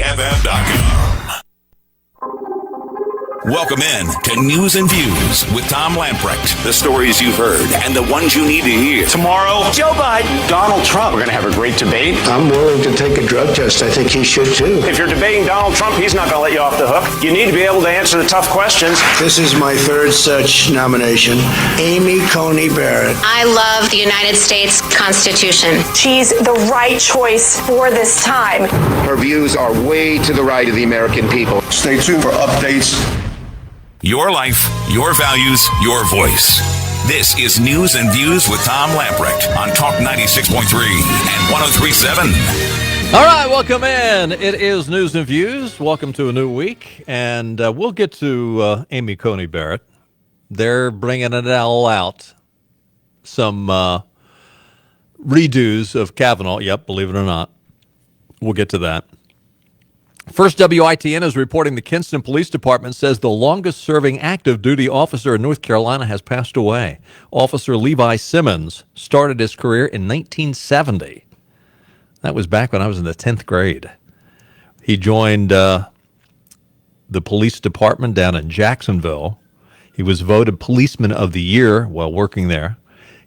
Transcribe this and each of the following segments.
KFF.com. Welcome in to News and Views with Tom Lamprecht. The stories you've heard and the ones you need to hear. Tomorrow, Joe Biden, Donald Trump. We're going to have a great debate. I'm willing to take a drug test. I think he should, too. If you're debating Donald Trump, he's not going to let you off the hook. You need to be able to answer the tough questions. This is my third such nomination. Amy Coney Barrett. I love the United States Constitution. She's the right choice for this time. Her views are way to the right of the American people. Stay tuned for updates. Your life, your values, your voice. This is News and Views with Tom Lamprecht on Talk 96.3 and 103.7. All right, welcome in. It is News and Views. Welcome to a new week. And we'll get to Amy Coney Barrett. They're bringing it all out. Some redos of Kavanaugh. Yep, believe it or not. We'll get to that. First, WITN is reporting the Kinston Police Department says the longest-serving active duty officer in North Carolina has passed away. Officer Levi Simmons started his career in 1970. That was back when I was in the 10th grade. He joined the police department down in Jacksonville. He was voted Policeman of the Year while working there.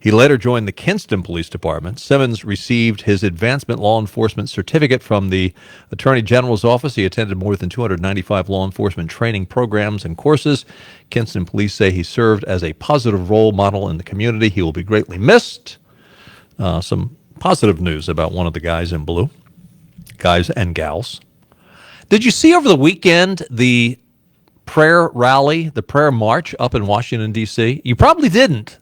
He later joined the Kinston Police Department. Simmons received his Advancement Law Enforcement Certificate from the Attorney General's office. He attended more than 295 law enforcement training programs and courses. Kinston police say he served as a positive role model in the community. He will be greatly missed. Some positive news about one of the guys in blue, guys and gals. Did you see over the weekend the prayer rally, the prayer march up in Washington, D.C.? You probably didn't.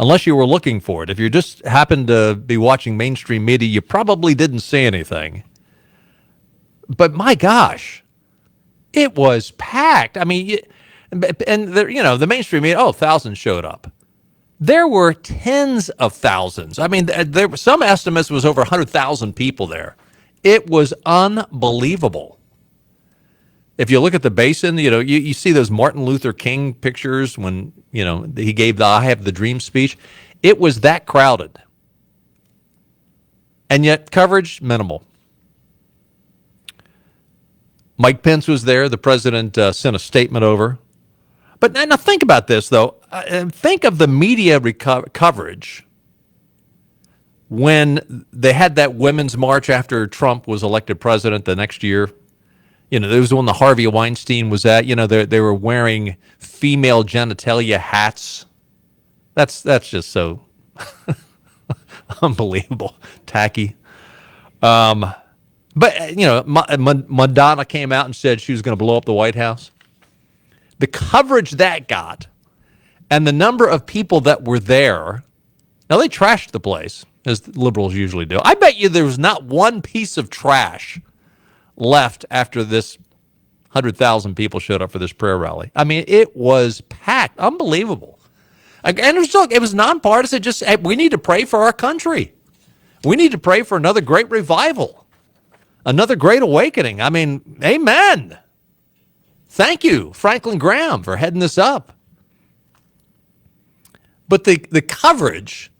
Unless you were looking for it. If you just happened to be watching mainstream media, you probably didn't see anything. But my gosh, it was packed. I mean, the mainstream media, thousands showed up. There were tens of thousands. I mean, there were some estimates was over 100,000 people there. It was unbelievable. If you look at the basin, you see those Martin Luther King pictures when, he gave the I Have the Dream speech. It was that crowded. And yet coverage, minimal. Mike Pence was there. The president sent a statement over. But now think about this, though. Think of the media coverage when they had that women's march after Trump was elected president the next year. There was the one the Harvey Weinstein was at. They were wearing female genitalia hats. That's just so unbelievable, tacky. But Madonna came out and said she was going to blow up the White House. The coverage that got, and the number of people that were there. Now they trashed the place, as liberals usually do. I bet you there was not one piece of trash left after this 100,000 people showed up for this prayer rally. I mean, it was packed. Unbelievable. And it was nonpartisan. Just, hey, we need to pray for our country. We need to pray for another great revival, another great awakening. I mean, amen. Thank you, Franklin Graham, for heading this up. But the coverage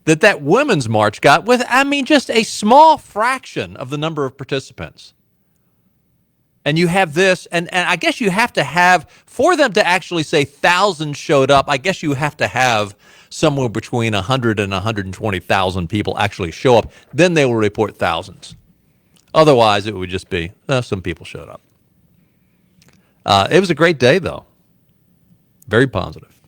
that women's march got with, just a small fraction of the number of participants. And you have this, and I guess you have to have, for them to actually say thousands showed up, I guess you have to have somewhere between 100 and 120,000 people actually show up. Then they will report thousands. Otherwise, it would just be, some people showed up. It was a great day, though. Very positive.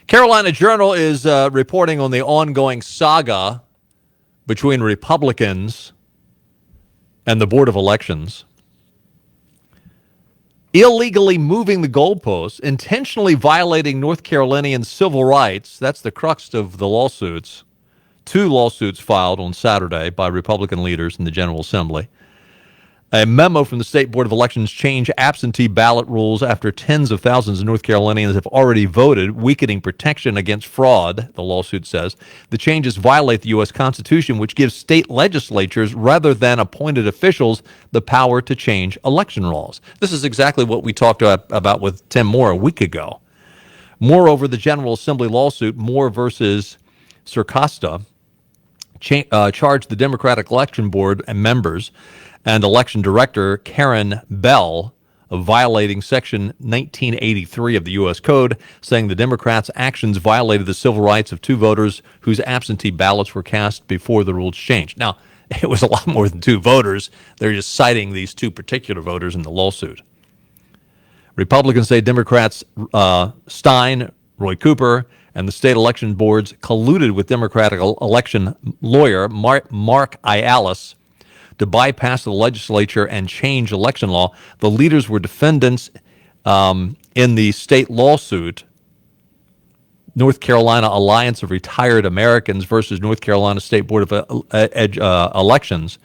Carolina Journal is reporting on the ongoing saga between Republicans and the Board of Elections. Illegally moving the goalposts, intentionally violating North Carolinian civil rights. That's the crux of the lawsuits. 2 lawsuits filed on Saturday by Republican leaders in the General Assembly. A memo from the State Board of Elections changed absentee ballot rules after tens of thousands of North Carolinians have already voted, weakening protection against fraud, the lawsuit says. The changes violate the U.S. Constitution, which gives state legislatures, rather than appointed officials, the power to change election laws. This is exactly what we talked about with Tim Moore a week ago. Moreover, the General Assembly lawsuit, Moore versus Circosta, charged the Democratic Election Board and members and election director Karen Bell of violating Section 1983 of the U.S. Code, saying the Democrats' actions violated the civil rights of two voters whose absentee ballots were cast before the rules changed. Now, it was a lot more than two voters. They're just citing these two particular voters in the lawsuit. Republicans say Democrats Stein, Roy Cooper, and the state election boards colluded with Democratic election lawyer Mark Ialis to bypass the legislature and change election law. The leaders were defendants in the state lawsuit, North Carolina Alliance of Retired Americans versus North Carolina State Board of Elections.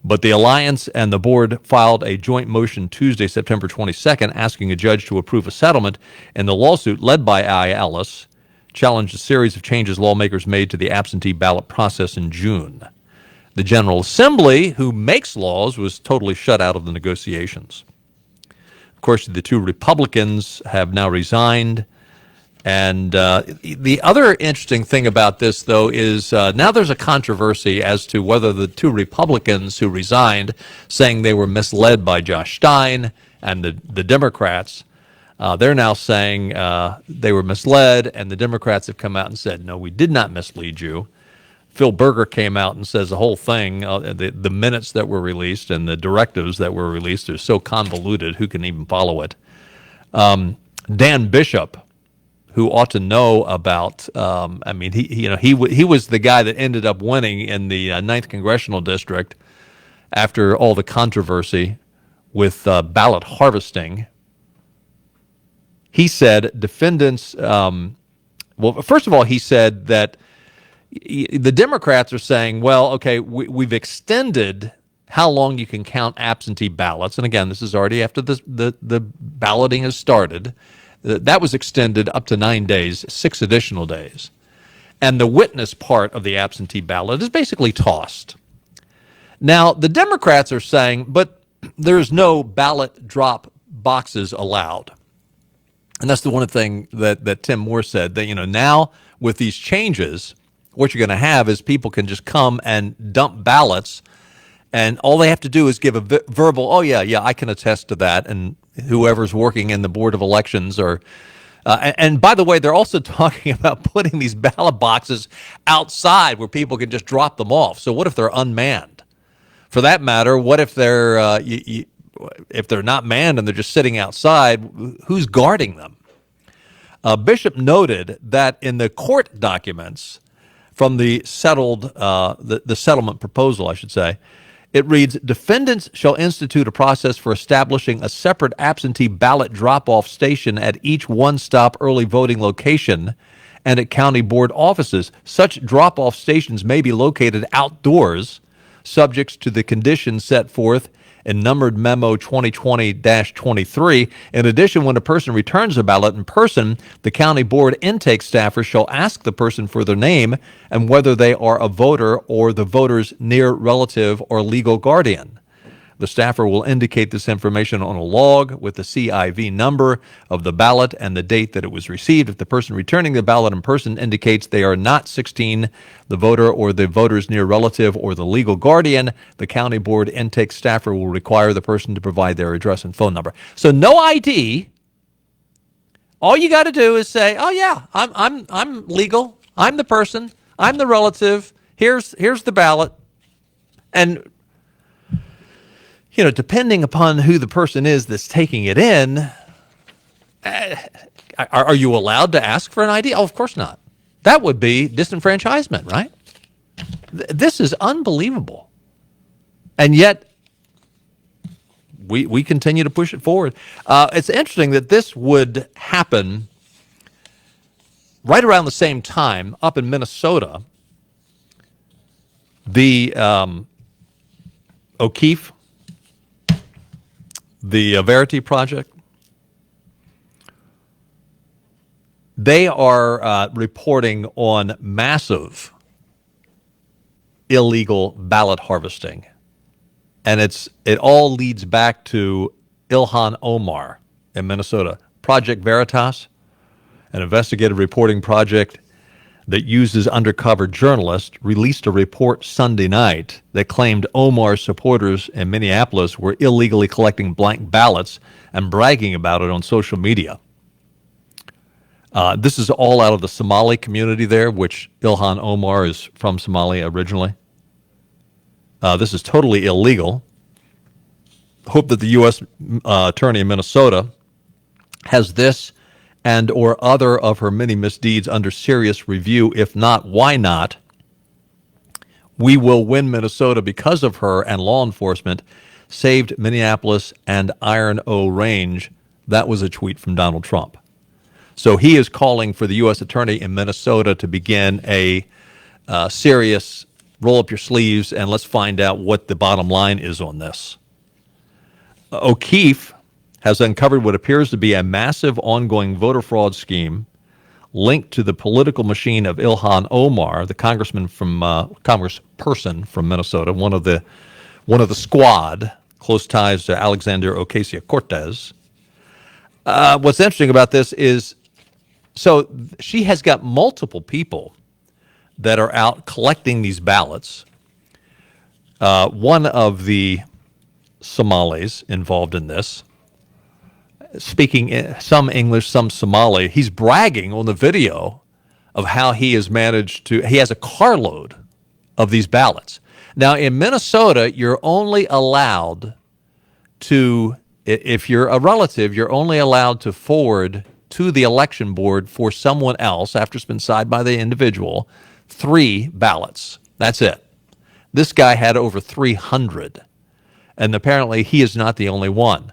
But the alliance and the board filed a joint motion Tuesday, September 22nd, asking a judge to approve a settlement. And the lawsuit, led by Ialis, challenged a series of changes lawmakers made to the absentee ballot process in June. The General Assembly, who makes laws, was totally shut out of the negotiations. Of course, the two Republicans have now resigned. And the other interesting thing about this, though, is now there's a controversy as to whether the two Republicans who resigned, saying they were misled by Josh Stein, and the Democrats, they're now saying they were misled, and the Democrats have come out and said, no, we did not mislead you. Phil Berger came out and says the whole thing, the minutes that were released and the directives that were released are so convoluted, who can even follow it? Dan Bishop, who ought to know about, he was the guy that ended up winning in the 9th Congressional District after all the controversy with ballot harvesting. He said defendants, first of all, he said that the Democrats are saying, well, okay, we've extended how long you can count absentee ballots. And again, this is already after the balloting has started. That was extended up to 9 days, 6 additional days. And the witness part of the absentee ballot is basically tossed. Now, the Democrats are saying, but there's no ballot drop boxes allowed. And that's the one thing that Tim Moore said, that, now with these changes, what you're going to have is people can just come and dump ballots, and all they have to do is give a verbal, oh, yeah, I can attest to that, and whoever's working in the Board of Elections or and by the way, they're also talking about putting these ballot boxes outside where people can just drop them off. So what if they're unmanned? For that matter, what if they're if they're not manned and they're just sitting outside? Who's guarding them? Bishop noted that in the court documents from the settled the settlement proposal, I should say, it reads, defendants shall institute a process for establishing a separate absentee ballot drop-off station at each one-stop early voting location and at county board offices. Such drop-off stations may be located outdoors, subject to the conditions set forth in numbered memo 2020-23. In addition, when a person returns a ballot in person, the county board intake staffer shall ask the person for their name and whether they are a voter or the voter's near relative or legal guardian. The staffer will indicate this information on a log with the CIV number of the ballot and the date that it was received. If the person returning the ballot in person indicates they are not 16, the voter or the voter's near relative or the legal guardian, the county board intake staffer will require the person to provide their address and phone number. So no ID. All you got to do is say, "Oh yeah, I'm legal. I'm the person. I'm the relative. Here's the ballot." And depending upon who the person is that's taking it in, are you allowed to ask for an ID? Oh, of course not. That would be disenfranchisement, right? This is unbelievable. And yet, we continue to push it forward. It's interesting that this would happen right around the same time up in Minnesota. The O'Keefe, the Verity Project, they are reporting on massive illegal ballot harvesting. And it all leads back to Ilhan Omar in Minnesota. Project Veritas, an investigative reporting project that uses undercover journalists released a report Sunday night that claimed Omar's supporters in Minneapolis were illegally collecting blank ballots and bragging about it on social media. This is all out of the Somali community there, which Ilhan Omar is from Somalia originally. This is totally illegal. Hope that the U.S. Attorney in Minnesota has this and or other of her many misdeeds under serious review. If not, why not? We will win Minnesota because of her, and law enforcement saved Minneapolis and Iron O Range. That was a tweet from Donald Trump. So he is calling for the U.S. Attorney in Minnesota to begin a serious roll up your sleeves and let's find out what the bottom line is on this. O'Keefe has uncovered what appears to be a massive ongoing voter fraud scheme linked to the political machine of Ilhan Omar, the congressperson from Minnesota, one of the squad, close ties to Alexandria Ocasio-Cortez. What's interesting about this is, so she has got multiple people that are out collecting these ballots. One of the Somalis involved in this, speaking some English, some Somali, he's bragging on the video of how he has managed to, he has a carload of these ballots. Now, in Minnesota, you're only allowed to, if you're a relative, you're only allowed to forward to the election board for someone else, after it's been signed by the individual, 3 ballots. That's it. This guy had over 300. And apparently he is not the only one.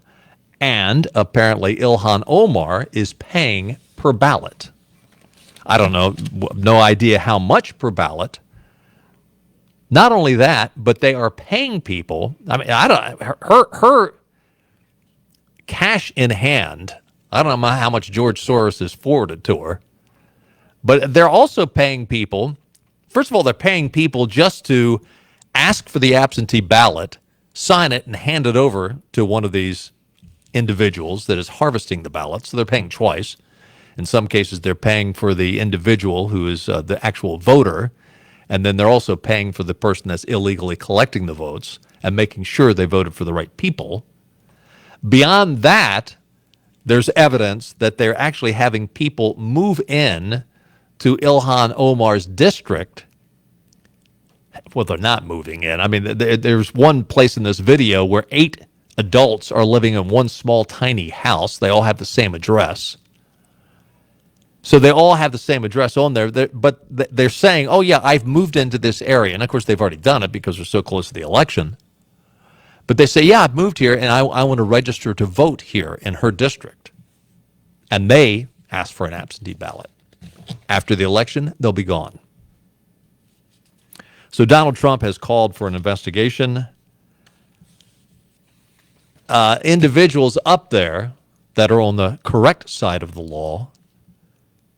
And apparently Ilhan Omar is paying per ballot. I don't know, no idea how much per ballot. Not only that, but they are paying people. I mean, her cash in hand, I don't know how much George Soros has forwarded to her, but they're also paying people. First of all, they're paying people just to ask for the absentee ballot, sign it, and hand it over to one of these individuals that is harvesting the ballots. So they're paying twice. In some cases, they're paying for the individual who is the actual voter, and then they're also paying for the person that's illegally collecting the votes and making sure they voted for the right people. Beyond that, there's evidence that they're actually having people move in to Ilhan Omar's district. Well, they're not moving in. I mean, there's one place in this video where 8 adults are living in one small, tiny house. They all have the same address. So they all have the same address on there, but they're saying, oh, yeah, I've moved into this area. And, of course, they've already done it because they're so close to the election. But they say, yeah, I've moved here, and I want to register to vote here in her district. And they ask for an absentee ballot. After the election, they'll be gone. So Donald Trump has called for an investigation. Individuals up there that are on the correct side of the law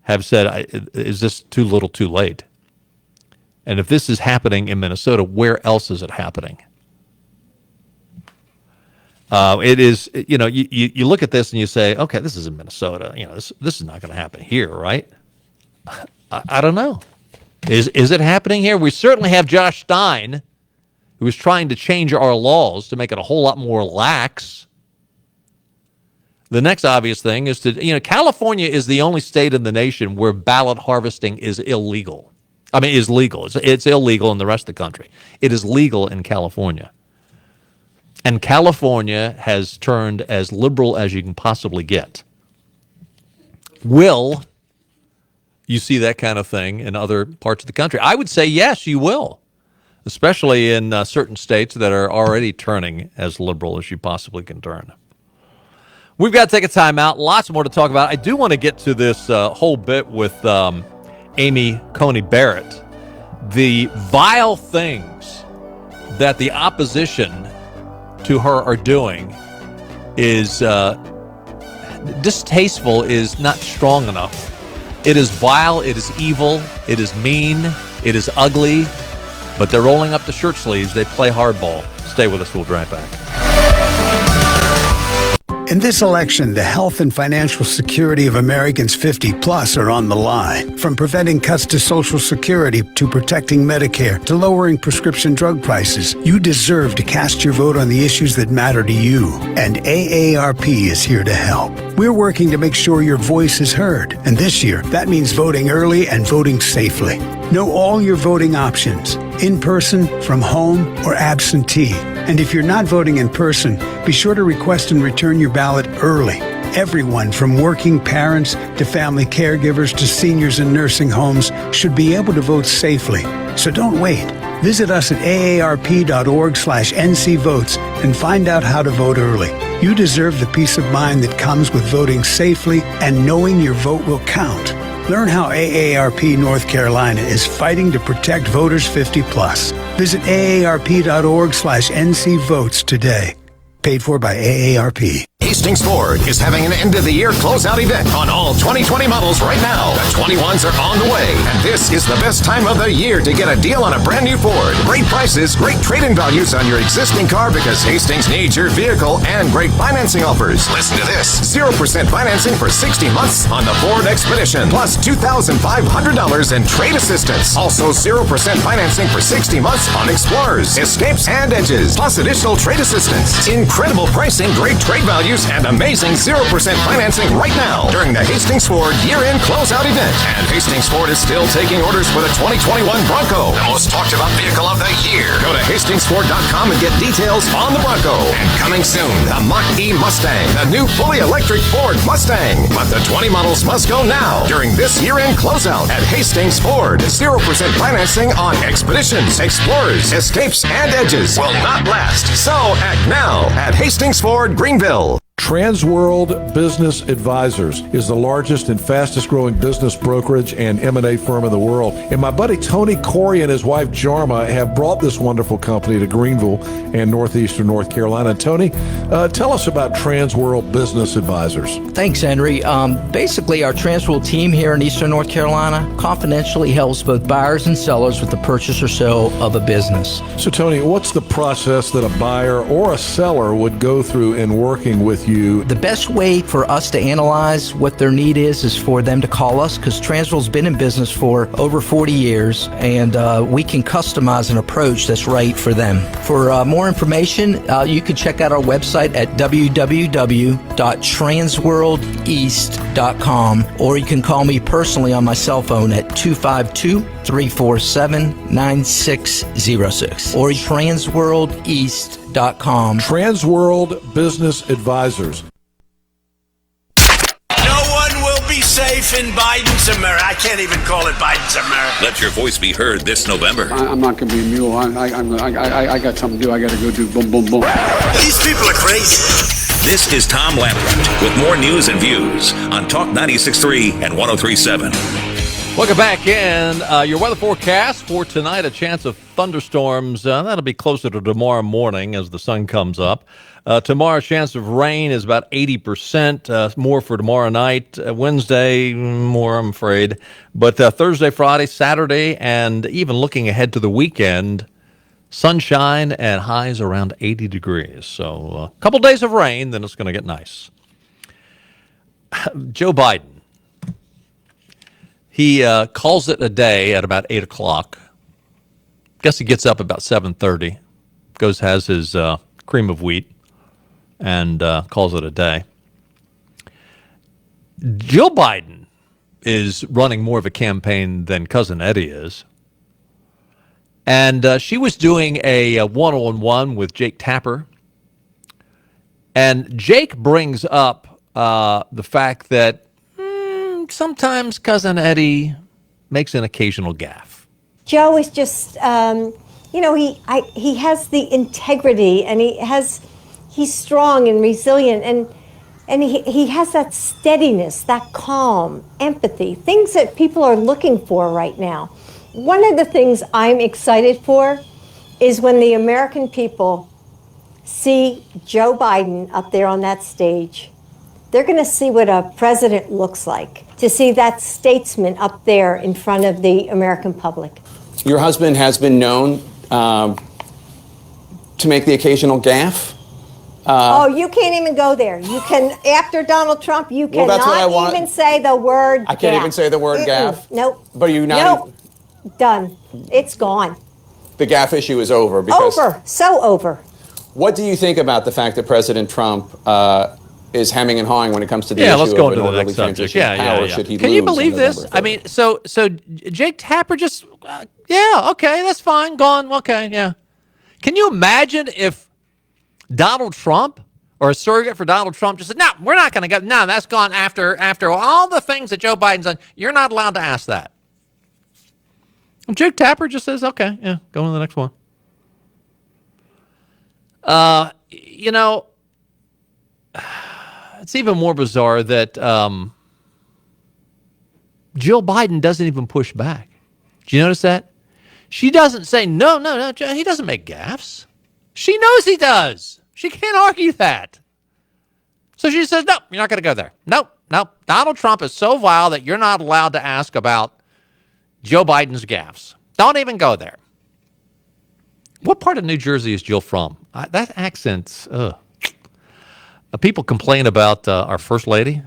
have said, is this too little too late? And if this is happening in Minnesota, where else is it happening? It is, you look at this and you say, okay, this is in Minnesota. This is not going to happen here, right? I don't know. Is it happening here? We certainly have Josh Stein, who is trying to change our laws to make it a whole lot more lax. The next obvious thing is California is the only state in the nation where ballot harvesting is illegal. I mean, is legal. It's illegal in the rest of the country. It is legal in California. And California has turned as liberal as you can possibly get. Will you see that kind of thing in other parts of the country? I would say yes, you will, especially in certain states that are already turning as liberal as you possibly can turn. We've got to take a time out. Lots more to talk about. I do want to get to this whole bit with Amy Coney Barrett. The vile things that the opposition to her are doing is distasteful, is not strong enough. It is vile, it is evil, it is mean, it is ugly, but they're rolling up the shirt sleeves. They play hardball. Stay with us. We'll be right back. In this election, the health and financial security of Americans 50 plus are on the line. From preventing cuts to Social Security to protecting Medicare to lowering prescription drug prices, you deserve to cast your vote on the issues that matter to you. And AARP is here to help. We're working to make sure your voice is heard. And this year, that means voting early and voting safely. Know all your voting options, in person, from home, or absentee. And if you're not voting in person, be sure to request and return your ballot early. Everyone from working parents to family caregivers to seniors in nursing homes should be able to vote safely. So don't wait. Visit us at aarp.org/ncvotes and find out how to vote early. You deserve the peace of mind that comes with voting safely and knowing your vote will count. Learn how AARP North Carolina is fighting to protect voters 50 plus. Visit aarp.org/ncvotes today. Paid for by AARP. Hastings Ford is having an end-of-the-year closeout event on all 2020 models right now. The 21s are on the way, and this is the best time of the year to get a deal on a brand new Ford. Great prices, great trade-in values on your existing car because Hastings needs your vehicle, and great financing offers. Listen to this. 0% financing for 60 months on the Ford Expedition, plus $2,500 in trade assistance. Also 0% financing for 60 months on Explorers, Escapes, and Edges, plus additional trade assistance. Incredible pricing, great trade values, and amazing 0% financing right now during the Hastings Ford year-end closeout event. And Hastings Ford is still taking orders for the 2021 Bronco, the most talked about vehicle of the year. Go to HastingsFord.com and get details on the Bronco. And coming soon, the Mach-E Mustang, the new fully electric Ford Mustang. But the 20 models must go now during this year-end closeout at Hastings Ford. 0% financing on Expeditions, Explorers, Escapes, and Edges will not last. So act now at Hastings Ford Greenville. Transworld Business Advisors is the largest and fastest growing business brokerage and M&A firm in the world. And my buddy Tony Corey and his wife Jarma have brought this wonderful company to Greenville and northeastern North Carolina. Tony, tell us about Transworld Business Advisors. Thanks, Henry. Basically, our Transworld team here in eastern North Carolina confidentially helps both buyers and sellers with the purchase or sale of a business. So, Tony, what's the process that a buyer or a seller would go through in working with you? The best way for us to analyze what their need is for them to call us, because Transworld's been in business for over 40 years, and we can customize an approach that's right for them. For more information, you can check out our website at www.transworldeast.com, or you can call me personally on my cell phone at 252-347-9606, or transworldeast.com. Transworld Business Advisors. No one will be safe in Biden's America. I can't even call it Biden's America. Let your voice be heard this November. I'm not going to be a mule. I got something to do. I got to go do boom, boom, boom. These people are crazy. This is Tom Lamprecht with more news and views on Talk 96.3 and 103.7. Welcome back in. Your weather forecast for tonight, a chance of thunderstorms. That'll be closer to tomorrow morning as the sun comes up. Tomorrow, chance of rain is about 80%, more for tomorrow night. Wednesday, more, I'm afraid. But Thursday, Friday, Saturday, and even looking ahead to the weekend, sunshine and highs around 80 degrees. So a couple days of rain, then it's going to get nice. Joe Biden. He calls it a day at about 8 o'clock. Guess he gets up about 7:30, goes, has his cream of wheat, and calls it a day. Jill Biden is running more of a campaign than Cousin Eddie is. And she was doing a one-on-one with Jake Tapper. And Jake brings up the fact that sometimes Cousin Eddie makes an occasional gaffe. Joe is just, he has the integrity, and he's strong and resilient, and he has that steadiness, that calm, empathy, things that people are looking for right now. One of the things I'm excited for is when the American people see Joe Biden up there on that stage. They're going to see what a president looks like, to see that statesman up there in front of the American public. Your husband has been known to make the occasional gaffe. You can't even go there. You can, after Donald Trump, you Well, that's what I cannot want. even say the word I can't even say the word gaffe. Nope. But you now. Nope. Done. It's gone. The gaffe issue is over. Because Over. So over. What do you think about the fact that President Trump is hemming and hawing when it comes to the Yeah, issue let's go of into an the orderly next subject. transition of power should he Can lose you on believe this? November 3rd? I mean, so Jake Tapper just, okay, that's fine, gone, okay, yeah. Can you imagine if Donald Trump or a surrogate for Donald Trump just said, no, we're not going to go, no, that's gone after all the things that Joe Biden's done. You're not allowed to ask that. And Jake Tapper just says, okay, yeah, go on to the next one. It's even more bizarre that Jill Biden doesn't even push back. Do you notice that? She doesn't say, no, he doesn't make gaffes. She knows he does. She can't argue that. So she says, no, you're not going to go there. Nope. Donald Trump is so vile that you're not allowed to ask about Joe Biden's gaffes. Don't even go there. What part of New Jersey is Jill from? That accent, people complain about our First Lady.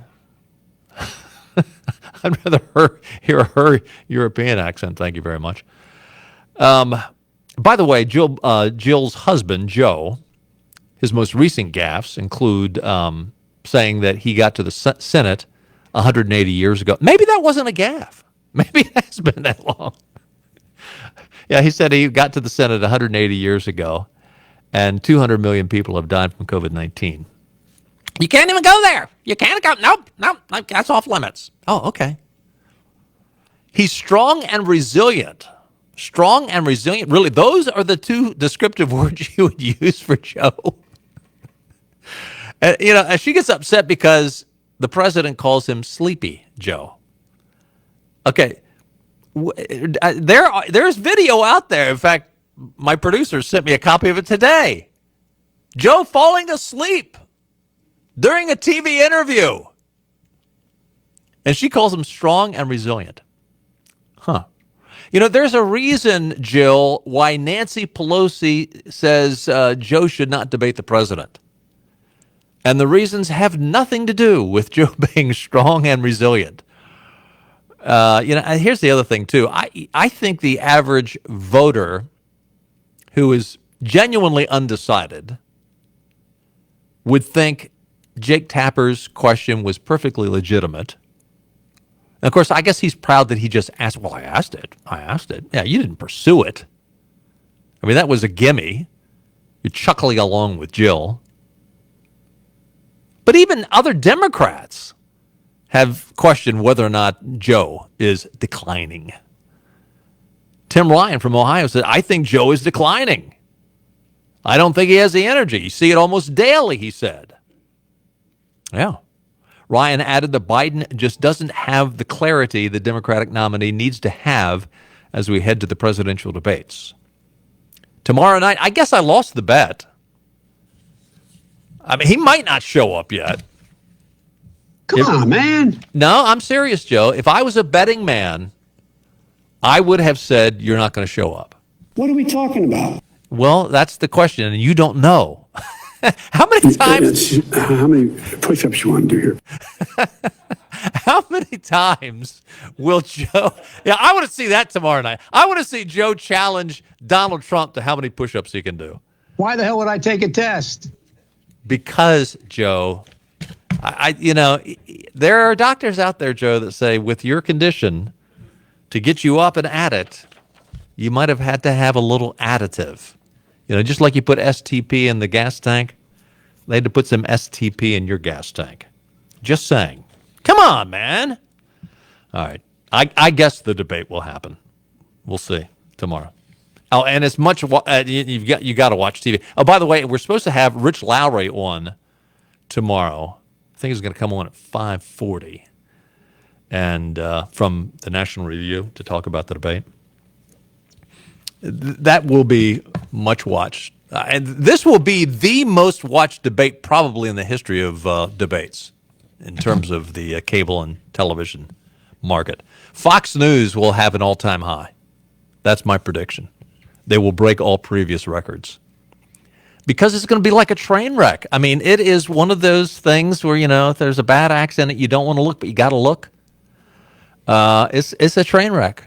I'd rather hear her European accent. Thank you very much. By the way, Jill's husband, Joe, his most recent gaffes include saying that he got to the Senate 180 years ago. Maybe that wasn't a gaffe. Maybe it has been that long. Yeah, he said he got to the Senate 180 years ago, and 200 million people have died from COVID-19. You can't even go there. You can't go. Nope, that's off limits. Oh, okay. He's strong and resilient. Strong and resilient. Really, those are the two descriptive words you would use for Joe. And she gets upset because the president calls him Sleepy Joe. Okay. There's video out there. In fact, my producer sent me a copy of it today. Joe falling asleep during a TV interview. And she calls him strong and resilient. Huh. There's a reason, Jill, why Nancy Pelosi says Joe should not debate the president. And the reasons have nothing to do with Joe being strong and resilient. Here's the other thing, too. I think the average voter who is genuinely undecided would think Jake Tapper's question was perfectly legitimate. And of course, I guess he's proud that he just asked. Well, I asked it. Yeah, you didn't pursue it. I mean, that was a gimme. You're chuckling along with Jill. But even other Democrats have questioned whether or not Joe is declining. Tim Ryan from Ohio said, I think Joe is declining. I don't think he has the energy. You see it almost daily, he said. Yeah. Ryan added that Biden just doesn't have the clarity the Democratic nominee needs to have as we head to the presidential debates. Tomorrow night, I guess I lost the bet. I mean, he might not show up yet. Come on, man. No, I'm serious, Joe. If I was a betting man, I would have said you're not going to show up. What are we talking about? Well, that's the question, and you don't know. How many times? How many push-ups you want to do here? How many times will Joe? Yeah, I want to see that tomorrow night. I want to see Joe challenge Donald Trump to how many push-ups he can do. Why the hell would I take a test? Because, Joe, there are doctors out there, Joe, that say with your condition, to get you up and at it, you might have had to have a little additive. Just like you put STP in the gas tank, they had to put some STP in your gas tank. Just saying. Come on, man. All right. I guess the debate will happen. We'll see tomorrow. Oh, and as much you got to watch TV. Oh, by the way, we're supposed to have Rich Lowry on tomorrow. I think he's going to come on at 5:40, and from the National Review to talk about the debate. That will be much watched. And this will be the most watched debate probably in the history of debates in terms of the cable and television market. Fox News will have an all-time high. That's my prediction. They will break all previous records. because it's going to be like a train wreck. I mean, it is one of those things where, if there's a bad accident, you don't want to look, but you got to look. It's a train wreck.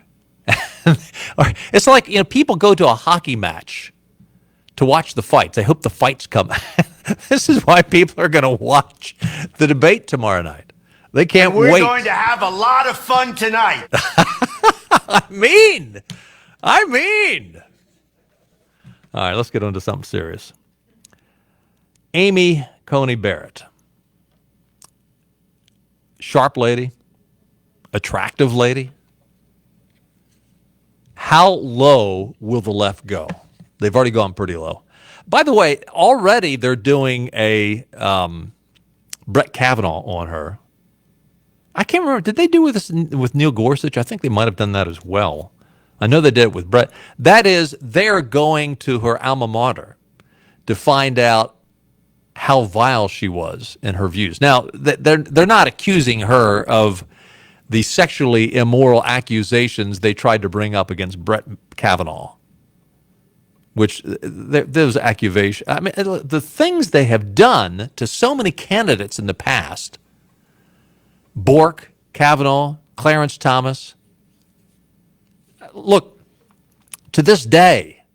It's like, people go to a hockey match to watch the fights. They hope the fights come. This is why people are going to watch the debate tomorrow night. They can't wait. We're going to have a lot of fun tonight. I mean. All right, let's get on to something serious. Amy Coney Barrett. Sharp lady. Attractive lady. How low will the left go? They've already gone pretty low. By the way, already they're doing a Brett Kavanaugh on her. I can't remember. Did they do this with Neil Gorsuch? I think they might have done that as well. I know they did it with Brett. That is, they're going to her alma mater to find out how vile she was in her views. Now, they're not accusing her of the sexually immoral accusations they tried to bring up against Brett Kavanaugh, which those accusations, I mean, the things they have done to so many candidates in the past, Bork, Kavanaugh, Clarence Thomas. Look, to this day,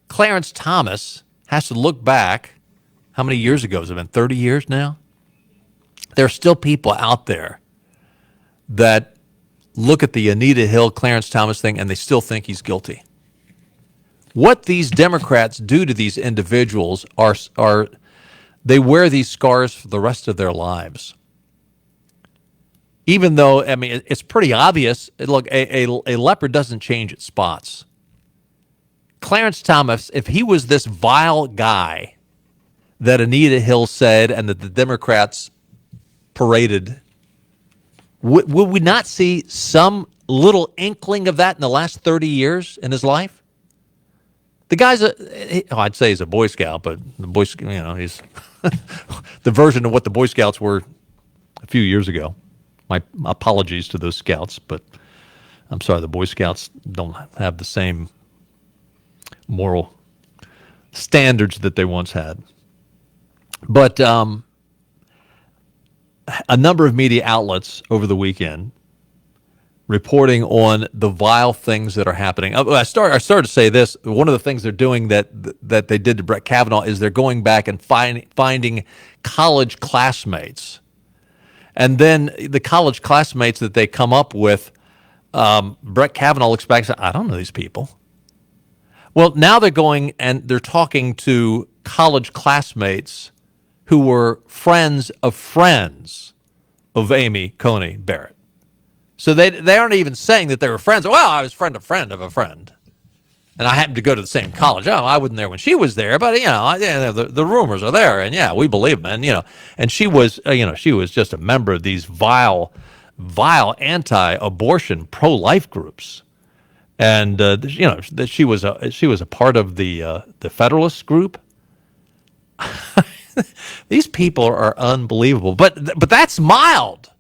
Clarence Thomas has to look back. How many years ago? Has it been 30 years now? There are still people out there that look at the Anita Hill, Clarence Thomas thing, and they still think he's guilty. What these Democrats do to these individuals are they wear these scars for the rest of their lives. Even though, I mean, it's pretty obvious. Look, a leopard doesn't change its spots. Clarence Thomas, if he was this vile guy that Anita Hill said and that the Democrats paraded, would we not see some little inkling of that in the last 30 years in his life? The guy's I'd say he's a Boy Scout, but the Boy, he's the version of what the Boy Scouts were a few years ago. My apologies to those scouts, but I'm sorry, the Boy Scouts don't have the same moral standards that they once had. But a number of media outlets over the weekend reporting on the vile things that are happening. I started to say this. One of the things they're doing that they did to Brett Kavanaugh is they're going back and finding college classmates. And then the college classmates that they come up with, Brett Kavanaugh looks back and says, I don't know these people. Well, now they're going and they're talking to college classmates who were friends of Amy Coney Barrett. So they aren't even saying that they were friends. Well, I was friend of a friend. And I happened to go to the same college. Oh, I wasn't there when she was there, but the rumors are there, and we believe them. And she was, she was just a member of these vile anti-abortion, pro-life groups, and that she was a part of the Federalist group. These people are unbelievable, but that's mild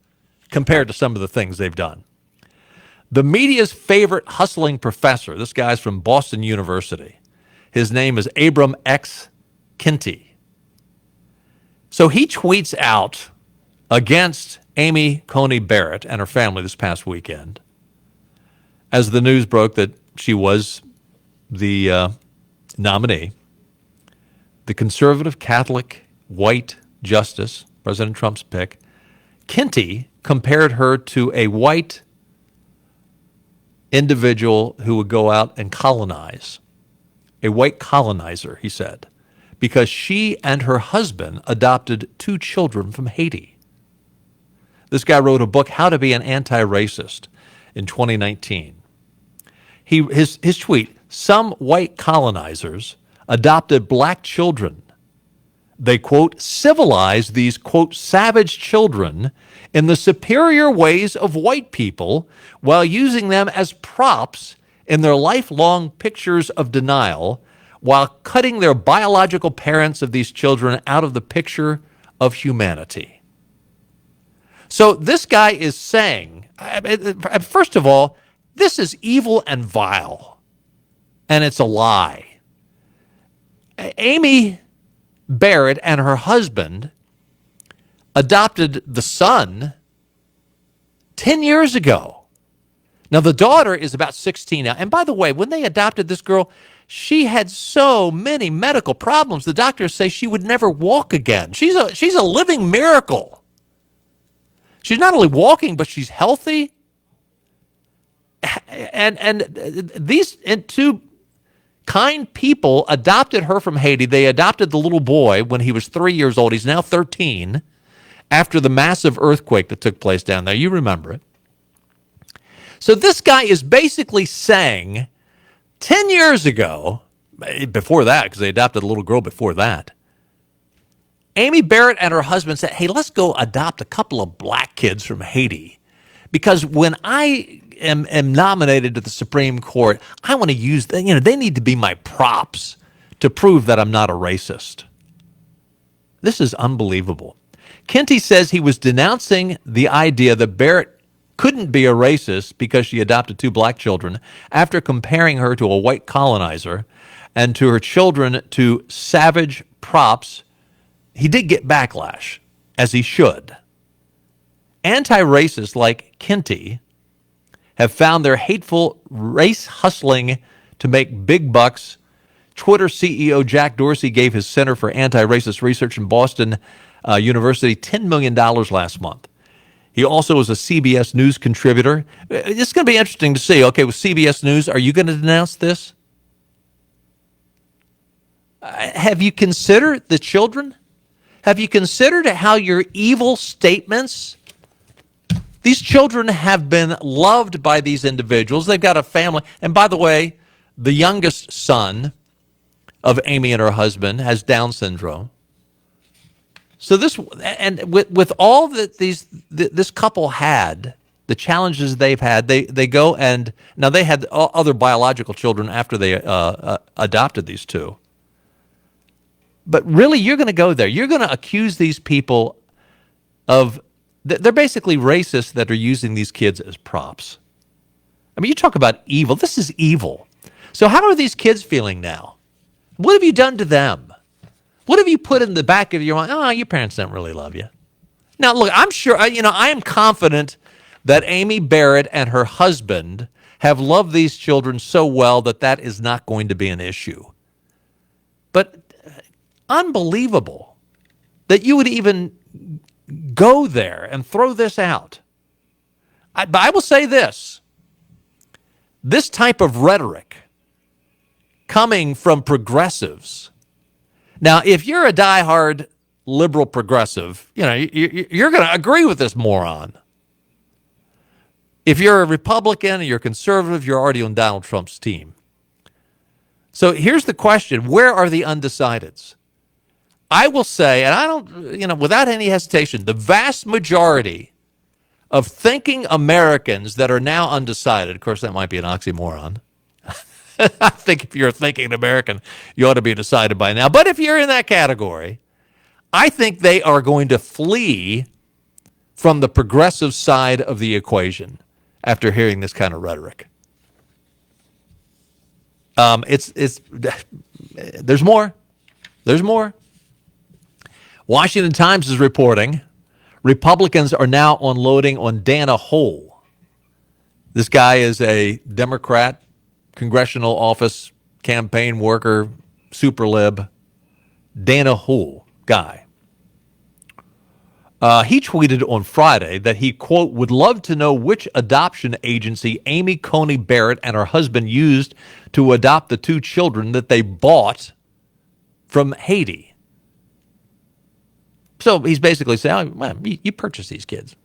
compared to some of the things they've done. The media's favorite hustling professor, this guy's from Boston University. His name is Abram X. Kinty. So he tweets out against Amy Coney Barrett and her family this past weekend as the news broke that she was the nominee. The conservative Catholic white justice, President Trump's pick, Kinty compared her to a white individual who would go out and colonize, a white colonizer, he said, because she and her husband adopted 2 children from Haiti. This guy wrote a book, How to Be an Anti-Racist, in 2019. His tweet, some white colonizers adopted black children. They, quote, civilized these, quote, savage children in the superior ways of white people while using them as props in their lifelong pictures of denial while cutting their biological parents of these children out of the picture of humanity. So this guy is saying, first of all, this is evil and vile, and it's a lie. Amy Barrett and her husband adopted the son 10 years ago. Now, the daughter is about 16 now. And by the way, when they adopted this girl, she had so many medical problems. The doctors say she would never walk again. She's a living miracle. She's not only walking, but she's healthy. And these two kind people adopted her from Haiti. They adopted the little boy when he was 3 years old. He's now 13 after the massive earthquake that took place down there. You remember it. So this guy is basically saying 10 years ago, before that, because they adopted a little girl before that, Amy Barrett and her husband said, hey, let's go adopt a couple of black kids from Haiti. Because when I am nominated to the Supreme Court, I want to use, they need to be my props to prove that I'm not a racist. This is unbelievable. Kenty says he was denouncing the idea that Barrett couldn't be a racist because she adopted two black children after comparing her to a white colonizer and to her children to savage props. He did get backlash, as he should. Anti-racists like Kenty have found their hateful race hustling to make big bucks. Twitter CEO Jack Dorsey gave his Center for Anti-Racist Research in Boston University $10 million last month. He also was a CBS News contributor. It's going to be interesting to see. Okay, with CBS News, are you going to denounce this? Have you considered the children? Have you considered how your evil statements? These children have been loved by these individuals. They've got a family. And by the way, the youngest son of Amy and her husband has Down syndrome. So this, and with all that this couple had, the challenges they've had, they go and now they had other biological children after they adopted these two. But really, you're going to go there. You're going to accuse these people of, they're basically racists that are using these kids as props. I mean, you talk about evil. This is evil. So how are these kids feeling now? What have you done to them? What have you put in the back of your mind? Oh, your parents don't really love you. Now, look, I'm sure, I am confident that Amy Barrett and her husband have loved these children so well that that is not going to be an issue. But unbelievable that you would even go there and throw this out. But I will say this. This type of rhetoric coming from progressives. Now, if you're a diehard liberal progressive, you're going to agree with this moron. If you're a Republican or you're conservative, you're already on Donald Trump's team. So here's the question. Where are the undecideds? I will say, and I don't, without any hesitation, the vast majority of thinking Americans that are now undecided, of course, that might be an oxymoron. I think if you're a thinking American, you ought to be decided by now. But if you're in that category, I think they are going to flee from the progressive side of the equation after hearing this kind of rhetoric. There's more. There's more. Washington Times is reporting Republicans are now unloading on Dana Hole. This guy is a Democrat, congressional office campaign worker, super lib, Dana Hole guy. He tweeted on Friday that he, quote, would love to know which adoption agency Amy Coney Barrett and her husband used to adopt the two children that they bought from Haiti. So he's basically saying, well, you purchased these kids.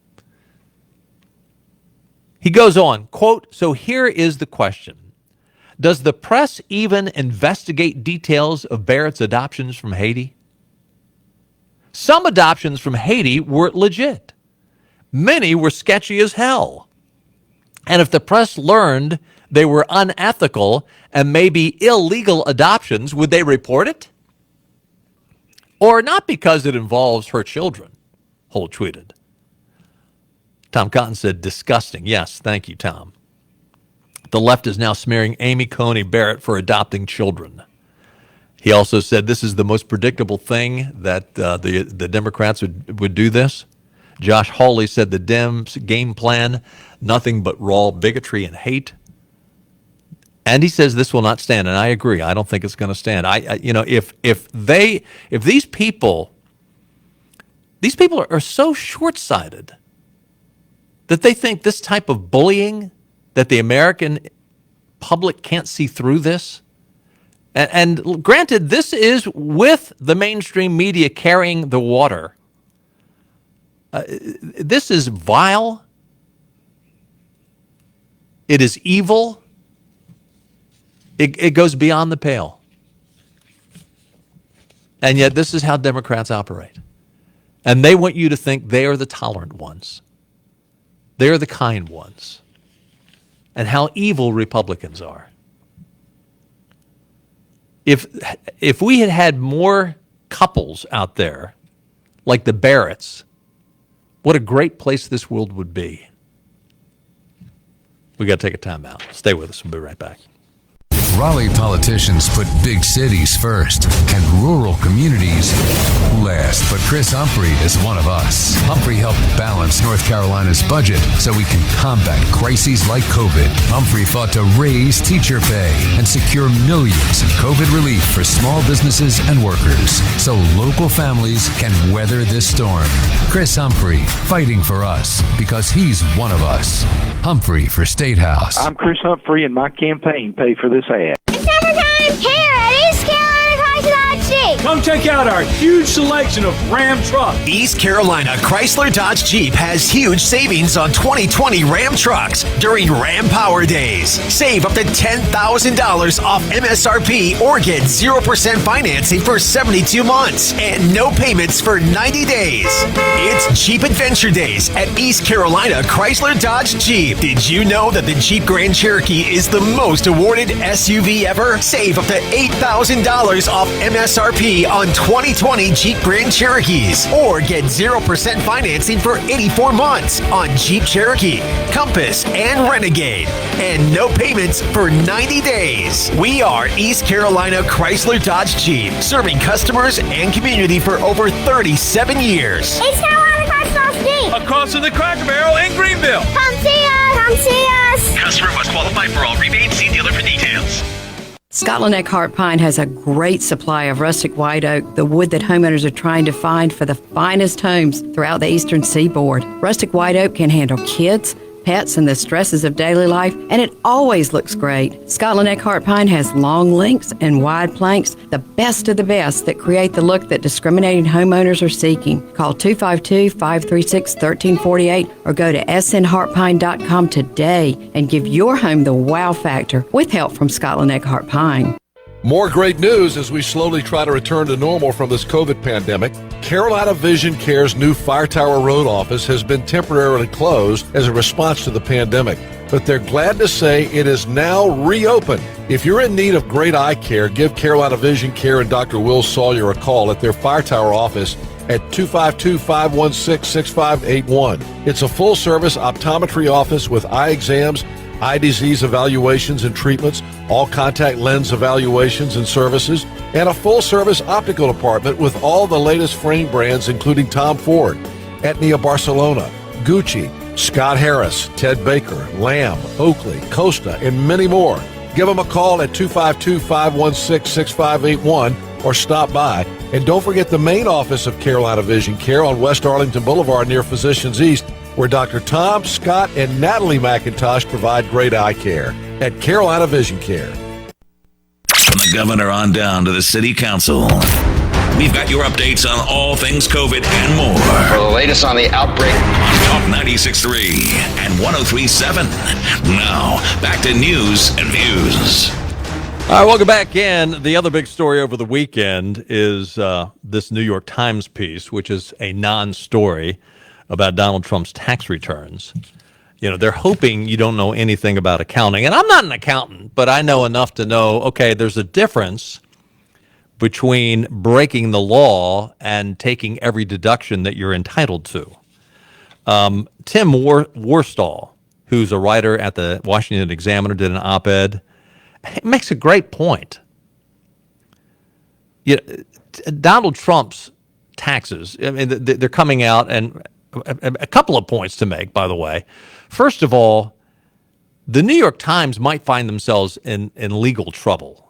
He goes on, quote, so here is the question. Does the press even investigate details of Barrett's adoptions from Haiti? Some adoptions from Haiti were legit. Many were sketchy as hell. And if the press learned they were unethical and maybe illegal adoptions, would they report it? Or not because it involves her children, Holt tweeted. Tom Cotton said, disgusting. Yes, thank you, Tom. The left is now smearing Amy Coney Barrett for adopting children. He also said this is the most predictable thing that the Democrats would do this. Josh Hawley said the Dems' game plan, nothing but raw bigotry and hate. And he says this will not stand, and I agree. I don't think it's going to stand. If these people are so short-sighted that they think this type of bullying, that the American public can't see through this. And granted, this is with the mainstream media carrying the water. This is vile. It is evil. It goes beyond the pale. And yet this is how Democrats operate. And they want you to think they are the tolerant ones. They are the kind ones. And how evil Republicans are. If we had had more couples out there like the Barretts, what a great place this world would be. We got to take a time out. Stay with us. We'll be right back. Raleigh politicians put big cities first and rural communities last. But Chris Humphrey is one of us. Humphrey helped balance North Carolina's budget so we can combat crises like COVID. Humphrey fought to raise teacher pay and secure millions in COVID relief for small businesses and workers so local families can weather this storm. Chris Humphrey, fighting for us because he's one of us. Humphrey for State House. I'm Chris Humphrey, and my campaign paid for this ad. It's summertime here at East Carolina Chrysler Jeep. Come check out our huge selection of Ram trucks. East Carolina Chrysler Dodge Jeep has huge savings on 2020 Ram trucks during Ram Power Days. Save up to $10,000 off MSRP or get 0% financing for 72 months and no payments for 90 days. It's Jeep Adventure Days at East Carolina Chrysler Dodge Jeep. Did you know that the Jeep Grand Cherokee is the most awarded SUV ever? Save up to $8,000 off MSRP on 2020 Jeep Grand Cherokees or get 0% financing for 84 months on Jeep Cherokee, Compass, and Renegade, and no payments for 90 days. We are East Carolina Chrysler Dodge Jeep, serving customers and community for over 37 years. East Carolina Chrysler Jeep. Across from the Cracker Barrel in Greenville. Come see us. Come see us. Customer must qualify for all rebates. See dealer for details. Scotland Eckhart Pine has a great supply of rustic white oak, the wood that homeowners are trying to find for the finest homes throughout the eastern seaboard. Rustic white oak can handle kids, pets, and the stresses of daily life, and it always looks great. Scotland Eckhart Pine has long links and wide planks, the best of the best that create the look that discriminating homeowners are seeking. Call 252-536-1348 or go to snhartpine.com today and give your home the wow factor with help from Scotland Eckhart Pine. More great news as we slowly try to return to normal from this COVID pandemic. Carolina Vision Care's new Fire Tower Road office has been temporarily closed as a response to the pandemic, but they're glad to say it is now reopened. If you're in need of great eye care, give Carolina Vision Care and Dr. Will Sawyer a call at their Fire Tower office at 252-516-6581. It's a full-service optometry office with eye exams, eye disease evaluations and treatments, all contact lens evaluations and services, and a full-service optical department with all the latest frame brands including Tom Ford, Etnia Barcelona, Gucci, Scott Harris, Ted Baker, Lamb, Oakley, Costa, and many more. Give them a call at 252-516-6581 or stop by. And don't forget the main office of Carolina Vision Care on West Arlington Boulevard near Physicians East, where Dr. Tom, Scott, and Natalie McIntosh provide great eye care at Carolina Vision Care. From the governor on down to the city council, we've got your updates on all things COVID and more. For the latest on the outbreak on Talk 96.3 and 103.7. Now, back to news and views. All right, welcome back in. The other big story over the weekend is this New York Times piece, which is a non-story about Donald Trump's tax returns. You know, they're hoping you don't know anything about accounting. And I'm not an accountant, but I know enough to know, okay, there's a difference between breaking the law and taking every deduction that you're entitled to. Tim Worstall, who's a writer at the Washington Examiner, did an op-ed. It makes a great point. Donald Trump's taxes, I mean, they're coming out, and a couple of points to make, by the way. First of all, the New York Times might find themselves in legal trouble.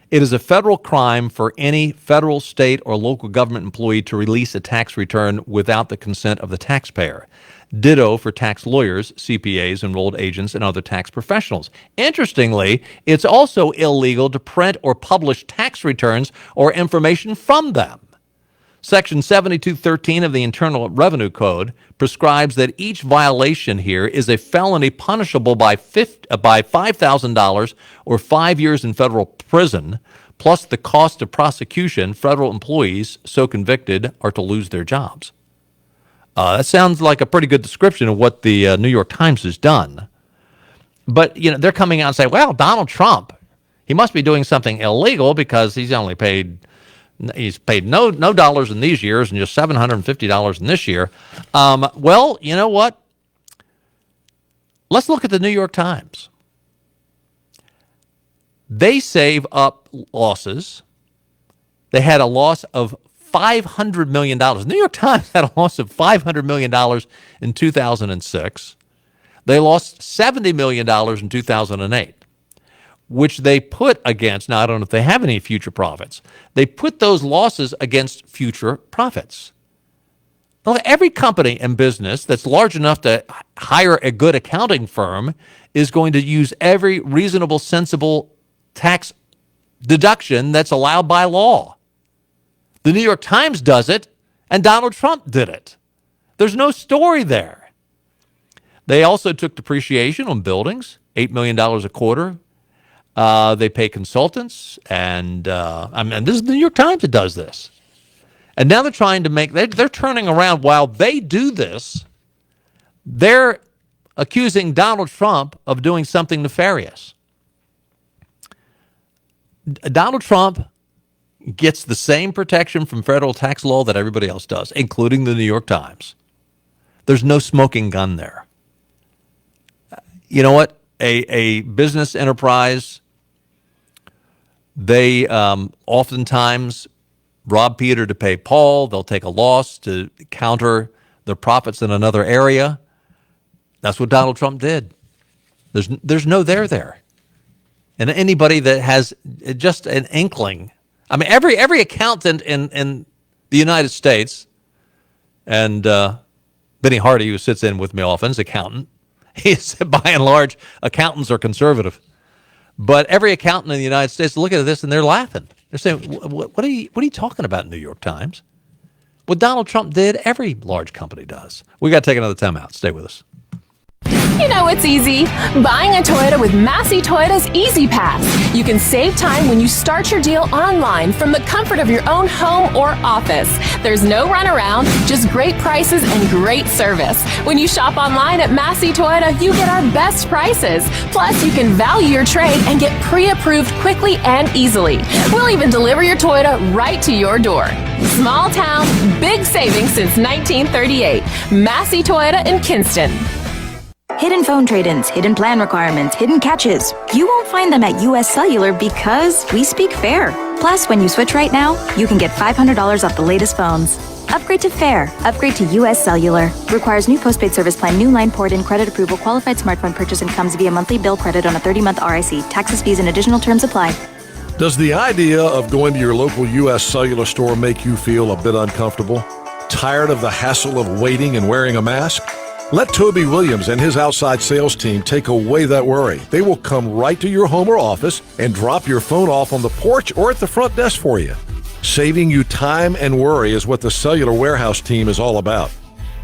It is a federal crime for any federal, state, or local government employee to release a tax return without the consent of the taxpayer. Ditto for tax lawyers, CPAs, enrolled agents, and other tax professionals. Interestingly, it's also illegal to print or publish tax returns or information from them. Section 7213 of the Internal Revenue Code prescribes that each violation here is a felony punishable by $5,000 or 5 years in federal prison, plus the cost of prosecution. Federal employees so convicted are to lose their jobs. That sounds like a pretty good description of what the New York Times has done. But, they're coming out and saying, well, Donald Trump, he must be doing something illegal because he's paid no dollars in these years and just $750 in this year. Well, you know what? Let's look at the New York Times. They save up losses. They had a loss of $500 million. The New York Times had a loss of $500 million in 2006. They lost $70 million in 2008. Which they put against, now I don't know if they have any future profits, they put those losses against future profits. Well, every company and business that's large enough to hire a good accounting firm is going to use every reasonable, sensible tax deduction that's allowed by law. The New York Times does it, and Donald Trump did it. There's no story there. They also took depreciation on buildings, $8 million a quarter. They pay consultants, and this is the New York Times that does this. And now they're trying to they're turning around while they do this. They're accusing Donald Trump of doing something nefarious. Donald Trump gets the same protection from federal tax law that everybody else does, including the New York Times. There's no smoking gun there. You know what? A business enterprise, they oftentimes rob Peter to pay Paul. They'll take a loss to counter their profits in another area. That's what Donald Trump did. There's no there. And anybody that has just an inkling, I mean, every accountant in the United States, and Benny Hardy, who sits in with me often, is an accountant. He's, by and large, accountants are conservative. But every accountant in the United States look at this and they're laughing. They're saying, what are you talking about, New York Times? What Donald Trump did, every large company does. We got to take another time out. Stay with us. You know it's easy. Buying a Toyota with Massey Toyota's Easy Pass. You can save time when you start your deal online from the comfort of your own home or office. There's no runaround, just great prices and great service. When you shop online at Massey Toyota, you get our best prices. Plus, you can value your trade and get pre-approved quickly and easily. We'll even deliver your Toyota right to your door. Small town, big savings since 1938. Massey Toyota in Kinston. Hidden phone trade-ins, hidden plan requirements, hidden catches. You won't find them at US Cellular because we speak fair. Plus, when you switch right now, you can get $500 off the latest phones. Upgrade to fair. Upgrade to US Cellular. Requires new postpaid service plan, new line port in, credit approval, qualified smartphone purchase, and comes via monthly bill credit on a 30-month RIC. Taxes, fees, and additional terms apply. Does the idea of going to your local US Cellular store make you feel a bit uncomfortable? Tired of the hassle of waiting and wearing a mask? Let Toby Williams and his outside sales team take away that worry. They will come right to your home or office and drop your phone off on the porch or at the front desk for you. Saving you time and worry is what the Cellular Warehouse team is all about.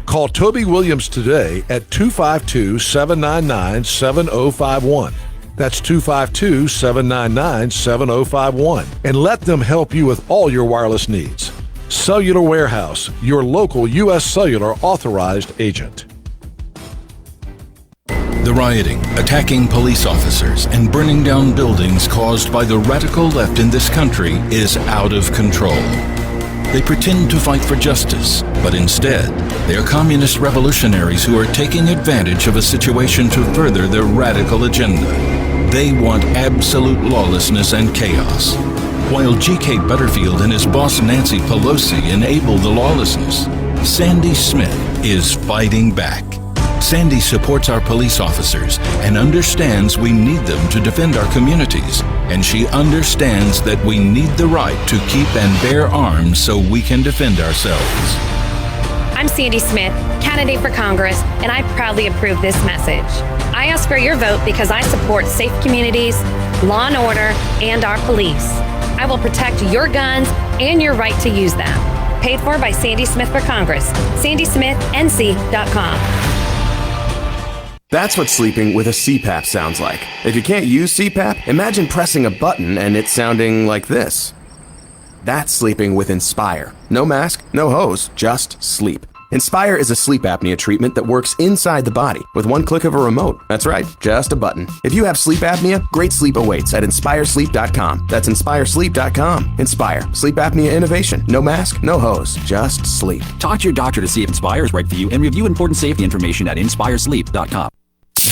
Call Toby Williams today at 252-799-7051. That's 252-799-7051. And let them help you with all your wireless needs. Cellular Warehouse, your local U.S. Cellular authorized agent. The rioting, attacking police officers, and burning down buildings caused by the radical left in this country is out of control. They pretend to fight for justice, but instead, they are communist revolutionaries who are taking advantage of a situation to further their radical agenda. They want absolute lawlessness and chaos. while G.K. Butterfield and his boss Nancy Pelosi enable the lawlessness, Sandy Smith is fighting back. Sandy supports our police officers and understands we need them to defend our communities. And she understands that we need the right to keep and bear arms so we can defend ourselves. I'm Sandy Smith, candidate for Congress, and I proudly approve this message. I ask for your vote because I support safe communities, law and order, and our police. I will protect your guns and your right to use them. Paid for by Sandy Smith for Congress. SandySmithNC.com. That's what sleeping with a CPAP sounds like. If you can't use CPAP, imagine pressing a button and it sounding like this. That's sleeping with Inspire. No mask, no hose, just sleep. Inspire is a sleep apnea treatment that works inside the body with one click of a remote. That's right, just a button. If you have sleep apnea, great sleep awaits at InspireSleep.com. That's InspireSleep.com. Inspire. Sleep apnea innovation. No mask, no hose, just sleep. Talk to your doctor to see if Inspire is right for you and review important safety information at InspireSleep.com.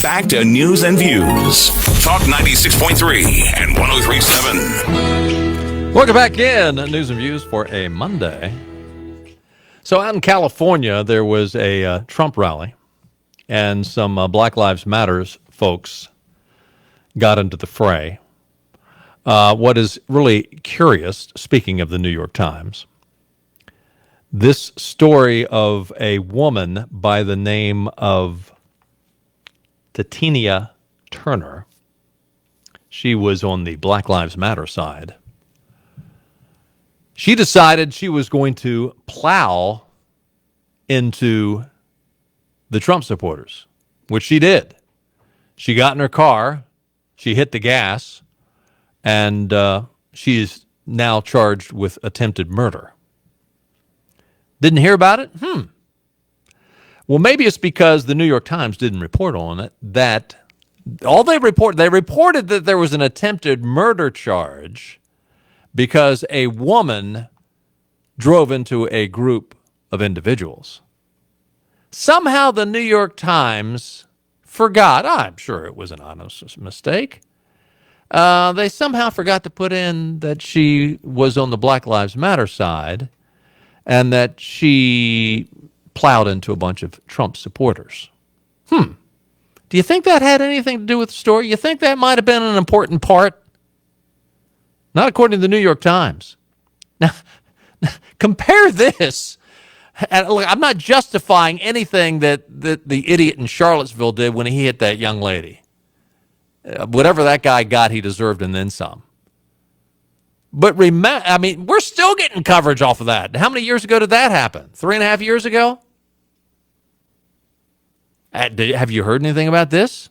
Back to news and views. Talk 96.3 and 103.7. Welcome back in. News and views for a Monday. So out in California, there was a Trump rally, and some Black Lives Matters folks got into the fray. What is really curious, speaking of the New York Times, this story of a woman by the name of Tatiana Turner. She was on the Black Lives Matter side. She decided she was going to plow into the Trump supporters, which she did. She got in her car, she hit the gas, and she is now charged with attempted murder. Didn't hear about it? Well, maybe it's because the New York Times didn't report on it. They reported that there was an attempted murder charge because a woman drove into a group of individuals. Somehow the New York Times forgot. I'm sure it was an honest mistake. They somehow forgot to put in that she was on the Black Lives Matter side and that she plowed into a bunch of Trump supporters. Do you think that had anything to do with the story? You think that might have been an important part? Not according to the New York Times. Now, compare this. And look, I'm not justifying anything that the idiot in Charlottesville did when he hit that young lady. Whatever that guy got, he deserved and then some. But remember, I mean, we're still getting coverage off of that. How many years ago did that happen? 3.5 years ago? Have you heard anything about this?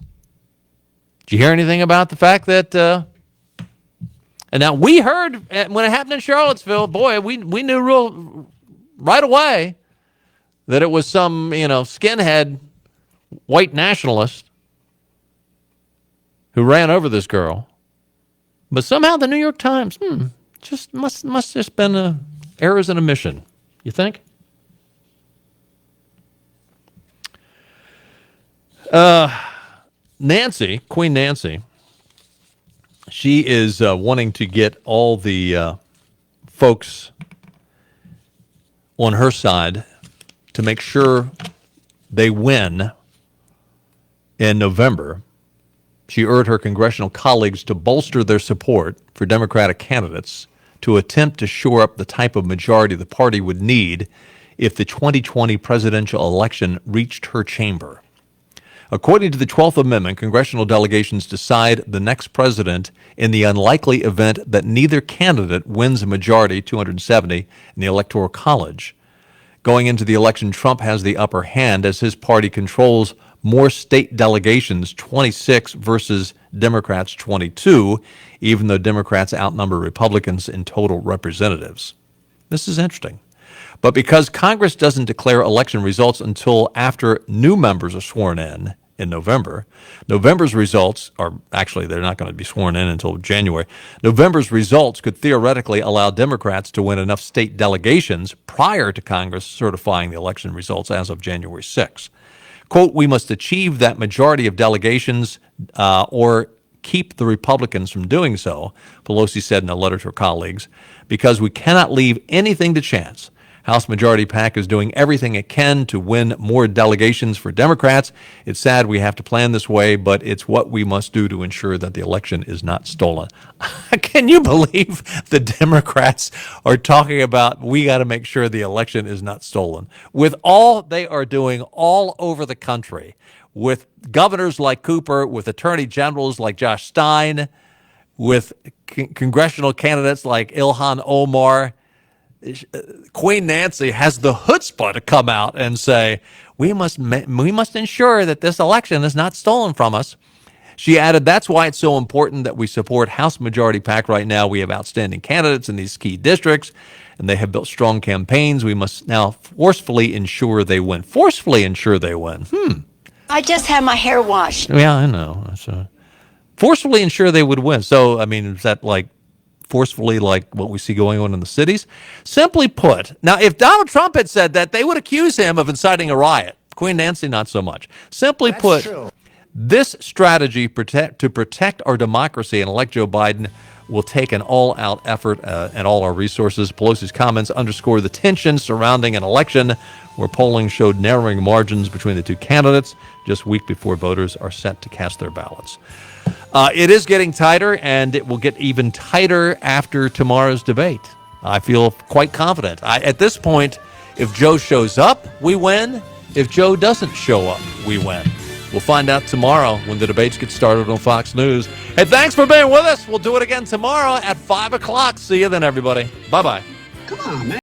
Did you hear anything about the fact that... And now we heard when it happened in Charlottesville, boy, we knew real right away that it was some, skinhead white nationalist who ran over this girl. But somehow the New York Times, just must just been errors in omission. You think? Queen Nancy, she is wanting to get all the folks on her side to make sure they win in November. She urged her congressional colleagues to bolster their support for Democratic candidates to attempt to shore up the type of majority the party would need if the 2020 presidential election reached her chamber. According to the 12th Amendment, congressional delegations decide the next president in the unlikely event that neither candidate wins a majority, 270, in the Electoral College. Going into the election, Trump has the upper hand as his party controls more state delegations, 26 versus Democrats 22, even though Democrats outnumber Republicans in total representatives. This is interesting. But because Congress doesn't declare election results until after new members are sworn in November, November's results are actually, they're not going to be sworn in until January. November's results could theoretically allow Democrats to win enough state delegations prior to Congress certifying the election results as of January 6th. Quote, we must achieve that majority of delegations or keep the Republicans from doing so, Pelosi said in a letter to her colleagues, because we cannot leave anything to chance. House Majority PAC is doing everything it can to win more delegations for Democrats. It's sad we have to plan this way, but it's what we must do to ensure that the election is not stolen. Can you believe the Democrats are talking about we got to make sure the election is not stolen? With all they are doing all over the country, with governors like Cooper, with attorney generals like Josh Stein, with congressional candidates like Ilhan Omar, Queen Nancy has the chutzpah to come out and say, we must ensure that this election is not stolen from us. She added, that's why it's so important that we support House Majority PAC right now. We have outstanding candidates in these key districts, and they have built strong campaigns. We must now forcefully ensure they win. Forcefully ensure they win. I just had my hair washed. Yeah, I know. So, forcefully ensure they would win. So, I mean, is that like forcefully like what we see going on in the cities? Simply put, now if Donald Trump had said that, they would accuse him of inciting a riot. Queen Nancy, not so much. Simply put, this strategy to protect our democracy and elect Joe Biden will take an all-out effort and all our resources. Pelosi's comments underscore the tension surrounding an election where polling showed narrowing margins between the two candidates just a week before voters are set to cast their ballots. It is getting tighter, and it will get even tighter after tomorrow's debate. I feel quite confident. At this point, if Joe shows up, we win. If Joe doesn't show up, we win. We'll find out tomorrow when the debates get started on Fox News. Hey, thanks for being with us. We'll do it again tomorrow at 5 o'clock. See you then, everybody. Bye-bye. Come on, man.